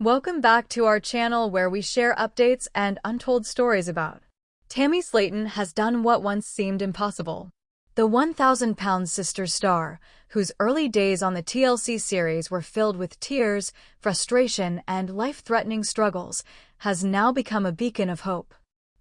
Welcome back to our channel where we share updates and untold stories about. Tammy Slaton has done what once seemed impossible. The 1,000-pound sister star, whose early days on the TLC series were filled with tears, frustration, and life-threatening struggles, has now become a beacon of hope.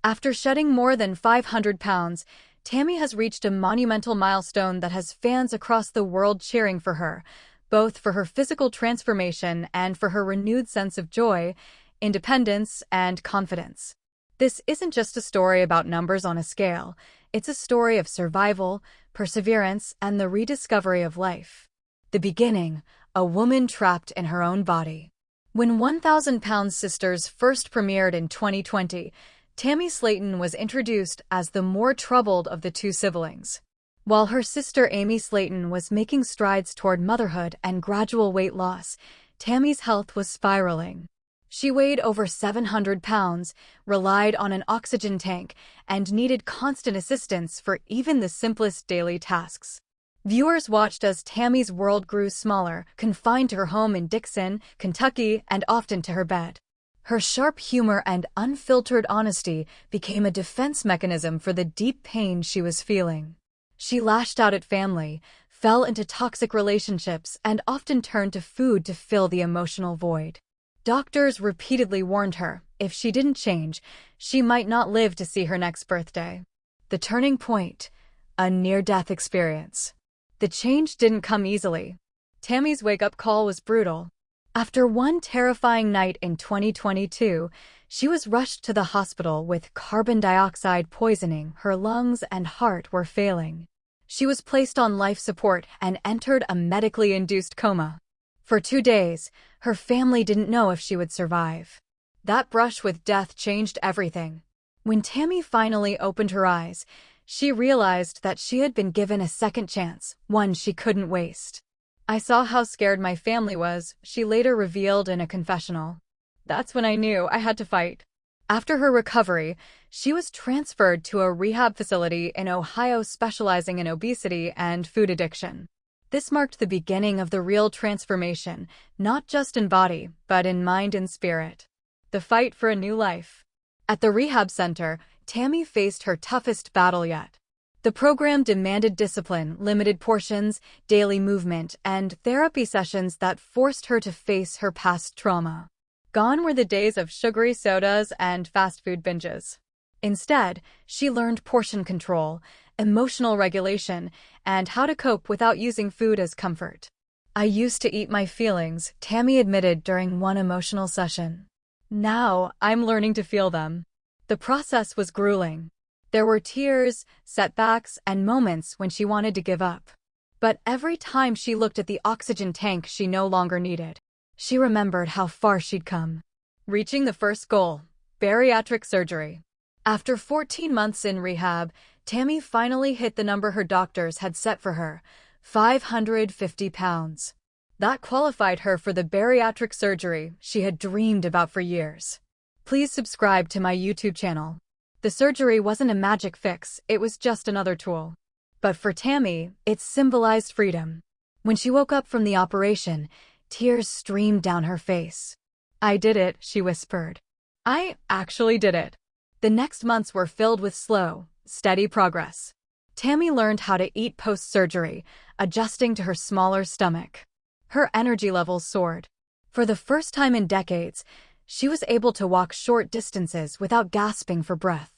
After shedding more than 500 pounds, Tammy has reached a monumental milestone that has fans across the world cheering for her, both for her physical transformation and for her renewed sense of joy, independence, and confidence. This isn't just a story about numbers on a scale, it's a story of survival, perseverance, and the rediscovery of life. The beginning, a woman trapped in her own body. When 1,000-pound Sisters first premiered in 2020, Tammy Slaton was introduced as the more troubled of the two siblings. While her sister Amy Slaton was making strides toward motherhood and gradual weight loss, Tammy's health was spiraling. She weighed over 700 pounds, relied on an oxygen tank, and needed constant assistance for even the simplest daily tasks. Viewers watched as Tammy's world grew smaller, confined to her home in Dixon, Kentucky, and often to her bed. Her sharp humor and unfiltered honesty became a defense mechanism for the deep pain she was feeling. She lashed out at family, fell into toxic relationships, and often turned to food to fill the emotional void. Doctors repeatedly warned her, if she didn't change, she might not live to see her next birthday. The turning point, a near-death experience. The change didn't come easily. Tammy's wake-up call was brutal. After one terrifying night in 2022, she was rushed to the hospital with carbon dioxide poisoning. Her lungs and heart were failing. She was placed on life support and entered a medically induced coma. For 2 days, her family didn't know if she would survive. That brush with death changed everything. When Tammy finally opened her eyes, she realized that she had been given a second chance, one she couldn't waste. "I saw how scared my family was," she later revealed in a confessional. "That's when I knew I had to fight." After her recovery, she was transferred to a rehab facility in Ohio specializing in obesity and food addiction. This marked the beginning of the real transformation, not just in body, but in mind and spirit. The fight for a new life. At the rehab center, Tammy faced her toughest battle yet. The program demanded discipline, limited portions, daily movement, and therapy sessions that forced her to face her past trauma. Gone were the days of sugary sodas and fast food binges. Instead, she learned portion control, emotional regulation, and how to cope without using food as comfort. "I used to eat my feelings," Tammy admitted during one emotional session. "Now, I'm learning to feel them." The process was grueling. There were tears, setbacks, and moments when she wanted to give up. But every time she looked at the oxygen tank she no longer needed, she remembered how far she'd come. Reaching the first goal, bariatric surgery. After 14 months in rehab, Tammy finally hit the number her doctors had set for her, 550 pounds. That qualified her for the bariatric surgery she had dreamed about for years. Please subscribe to my YouTube channel. The surgery wasn't a magic fix, it was just another tool. But for Tammy, it symbolized freedom. When she woke up from the operation, tears streamed down her face. "I did it," she whispered. "I actually did it." The next months were filled with slow, steady progress. Tammy learned how to eat post-surgery, adjusting to her smaller stomach. Her energy levels soared. For the first time in decades, she was able to walk short distances without gasping for breath.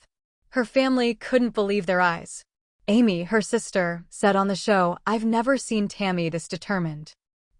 Her family couldn't believe their eyes. Amy, her sister, said on the show, "I've never seen Tammy this determined.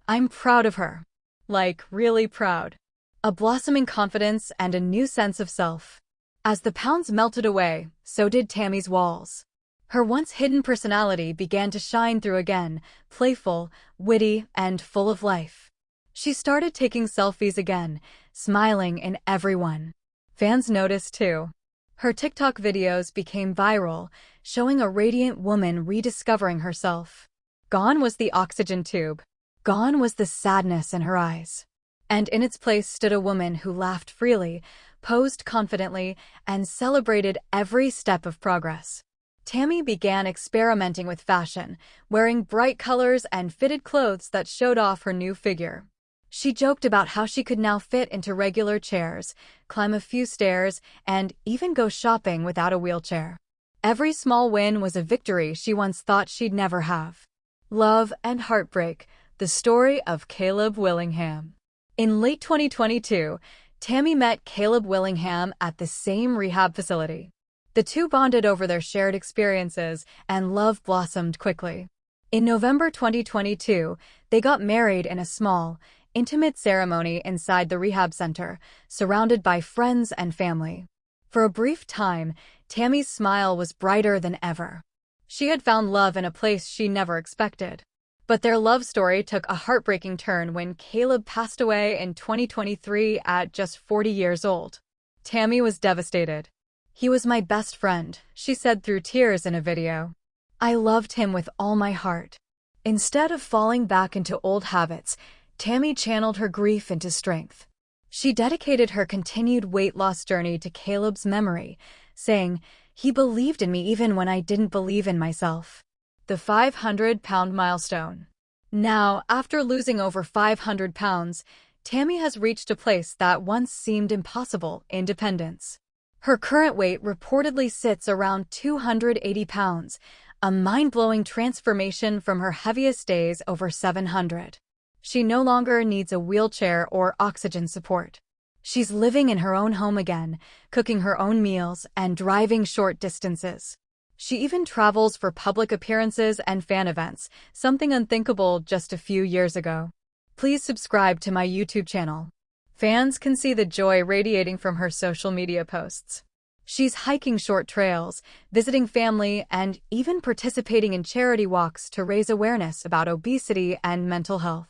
I'm proud of her. Like, really proud." A blossoming confidence and a new sense of self. As the pounds melted away, so did Tammy's walls. Her once hidden personality began to shine through again, playful, witty, and full of life. She started taking selfies again, smiling in every one. Fans noticed too. Her TikTok videos became viral, showing a radiant woman rediscovering herself. Gone was the oxygen tube. Gone was the sadness in her eyes. And in its place stood a woman who laughed freely, posed confidently, and celebrated every step of progress. Tammy began experimenting with fashion, wearing bright colors and fitted clothes that showed off her new figure. She joked about how she could now fit into regular chairs, climb a few stairs, and even go shopping without a wheelchair. Every small win was a victory she once thought she'd never have. Love and heartbreak, the story of Caleb Willingham. In late 2022, Tammy met Caleb Willingham at the same rehab facility. The two bonded over their shared experiences, and love blossomed quickly. In November 2022, they got married in a small, intimate ceremony inside the rehab center, surrounded by friends and family. For a brief time, Tammy's smile was brighter than ever. She had found love in a place she never expected. But their love story took a heartbreaking turn when Caleb passed away in 2023 at just 40 years old. Tammy was devastated. "He was my best friend," she said through tears in a video. "I loved him with all my heart." Instead of falling back into old habits, Tammy channeled her grief into strength. She dedicated her continued weight loss journey to Caleb's memory, saying, "He believed in me even when I didn't believe in myself." The 500-pound milestone. Now, after losing over 500 pounds, Tammy has reached a place that once seemed impossible: independence. Her current weight reportedly sits around 280 pounds, a mind-blowing transformation from her heaviest days over 700. She no longer needs a wheelchair or oxygen support. She's living in her own home again, cooking her own meals, and driving short distances. She even travels for public appearances and fan events, something unthinkable just a few years ago. Please subscribe to my YouTube channel. Fans can see the joy radiating from her social media posts. She's hiking short trails, visiting family, and even participating in charity walks to raise awareness about obesity and mental health.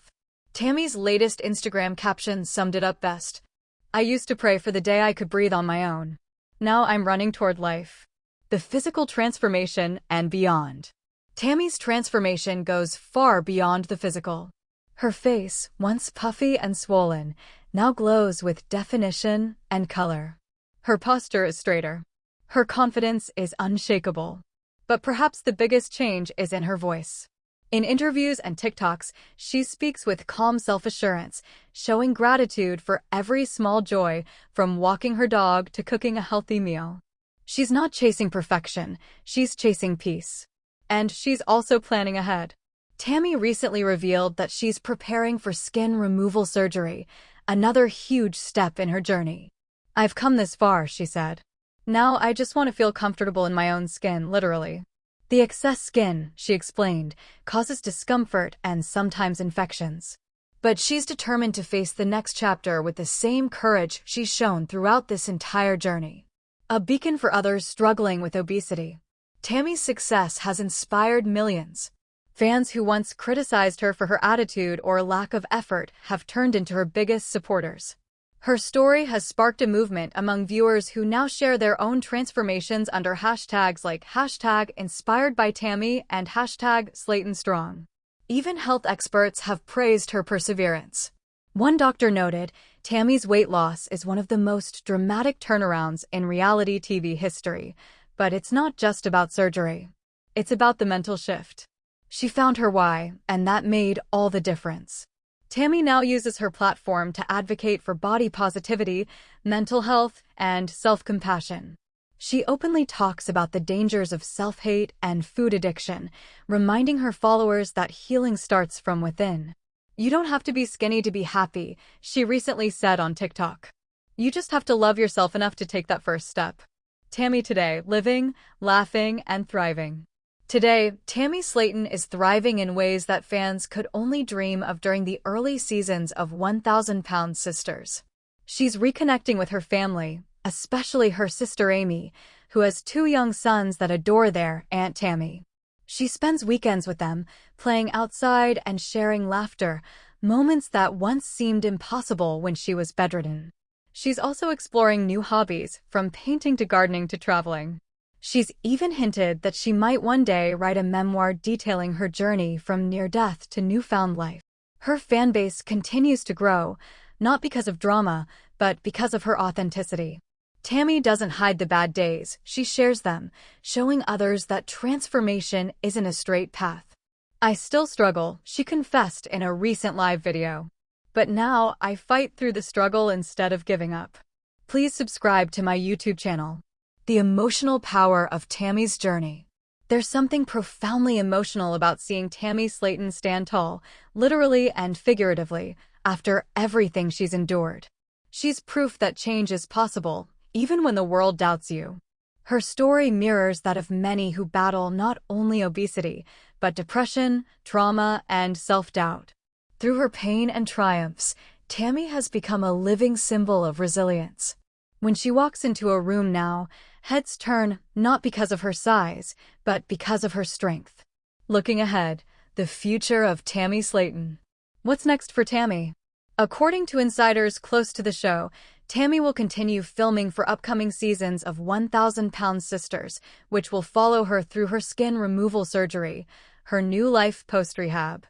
Tammy's latest Instagram caption summed it up best. "I used to pray for the day I could breathe on my own. Now I'm running toward life." The physical transformation and beyond. Tammy's transformation goes far beyond the physical. Her face, once puffy and swollen, now glows with definition and color. Her posture is straighter. Her confidence is unshakable. But perhaps the biggest change is in her voice. In interviews and TikToks, she speaks with calm self-assurance, showing gratitude for every small joy, from walking her dog to cooking a healthy meal. She's not chasing perfection, she's chasing peace. And she's also planning ahead. Tammy recently revealed that she's preparing for skin removal surgery, another huge step in her journey. "I've come this far," she said. "Now I just want to feel comfortable in my own skin, literally." The excess skin, she explained, causes discomfort and sometimes infections. But she's determined to face the next chapter with the same courage she's shown throughout this entire journey. A beacon for others struggling with obesity. Tammy's success has inspired millions. Fans who once criticized her for her attitude or lack of effort have turned into her biggest supporters. Her story has sparked a movement among viewers who now share their own transformations under hashtags like #InspiredByTammy and #SlatonStrong. Even health experts have praised her perseverance. One doctor noted, "Tammy's weight loss is one of the most dramatic turnarounds in reality TV history, but it's not just about surgery. It's about the mental shift." She found her why, and that made all the difference. Tammy now uses her platform to advocate for body positivity, mental health, and self-compassion. She openly talks about the dangers of self-hate and food addiction, reminding her followers that healing starts from within. "You don't have to be skinny to be happy," she recently said on TikTok. "You just have to love yourself enough to take that first step." Tammy today, living, laughing, and thriving. Today, Tammy Slaton is thriving in ways that fans could only dream of during the early seasons of 1,000-Pound Sisters. She's reconnecting with her family, especially her sister Amy, who has 2 young sons that adore their Aunt Tammy. She spends weekends with them, playing outside and sharing laughter, moments that once seemed impossible when she was bedridden. She's also exploring new hobbies, from painting to gardening to traveling. She's even hinted that she might one day write a memoir detailing her journey from near-death to newfound life. Her fanbase continues to grow, not because of drama, but because of her authenticity. Tammy doesn't hide the bad days, she shares them, showing others that transformation isn't a straight path. "I still struggle," she confessed in a recent live video. But now I fight through the struggle instead of giving up. Please subscribe to my YouTube channel. The emotional power of Tammy's journey. There's something profoundly emotional about seeing Tammy Slaton stand tall, literally and figuratively, after everything she's endured. She's proof that change is possible, even when the world doubts you. Her story mirrors that of many who battle not only obesity, but depression, trauma, and self-doubt. Through her pain and triumphs, Tammy has become a living symbol of resilience. When she walks into a room now, heads turn not because of her size, but because of her strength. Looking ahead, the future of Tammy Slaton. What's next for Tammy? According to insiders close to the show, Tammy will continue filming for upcoming seasons of 1,000-Pound Sisters, which will follow her through her skin removal surgery, her new life post-rehab,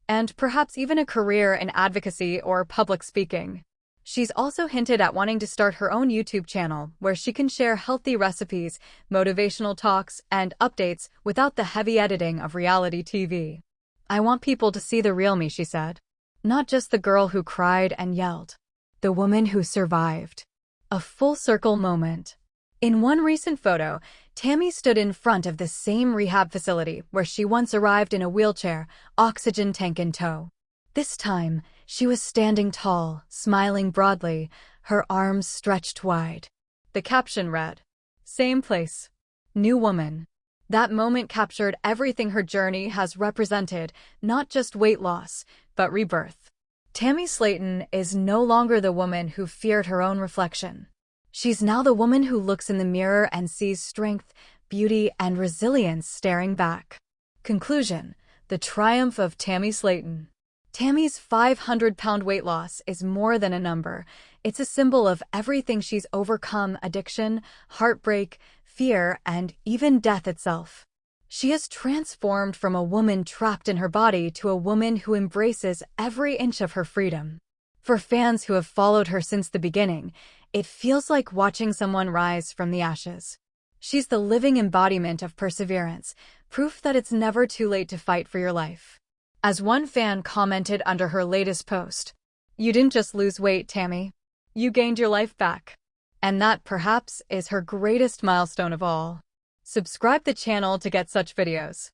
and perhaps even a career in advocacy or public speaking. She's also hinted at wanting to start her own YouTube channel where she can share healthy recipes, motivational talks, and updates without the heavy editing of reality TV. "I want people to see the real me," she said. "Not just the girl who cried and yelled. The woman who survived." A full circle moment. In one recent photo, Tammy stood in front of the same rehab facility where she once arrived in a wheelchair, oxygen tank in tow. This time, she was standing tall, smiling broadly, her arms stretched wide. The caption read, "Same place, new woman." That moment captured everything her journey has represented, not just weight loss, but rebirth. Tammy Slaton is no longer the woman who feared her own reflection. She's now the woman who looks in the mirror and sees strength, beauty, and resilience staring back. Conclusion: the triumph of Tammy Slaton. Tammy's 500-pound weight loss is more than a number. It's a symbol of everything she's overcome: addiction, heartbreak, fear, and even death itself. She has transformed from a woman trapped in her body to a woman who embraces every inch of her freedom. For fans who have followed her since the beginning, it feels like watching someone rise from the ashes. She's the living embodiment of perseverance, proof that it's never too late to fight for your life. As one fan commented under her latest post, "You didn't just lose weight, Tammy. You gained your life back." And that, perhaps, is her greatest milestone of all. Subscribe the channel to get such videos.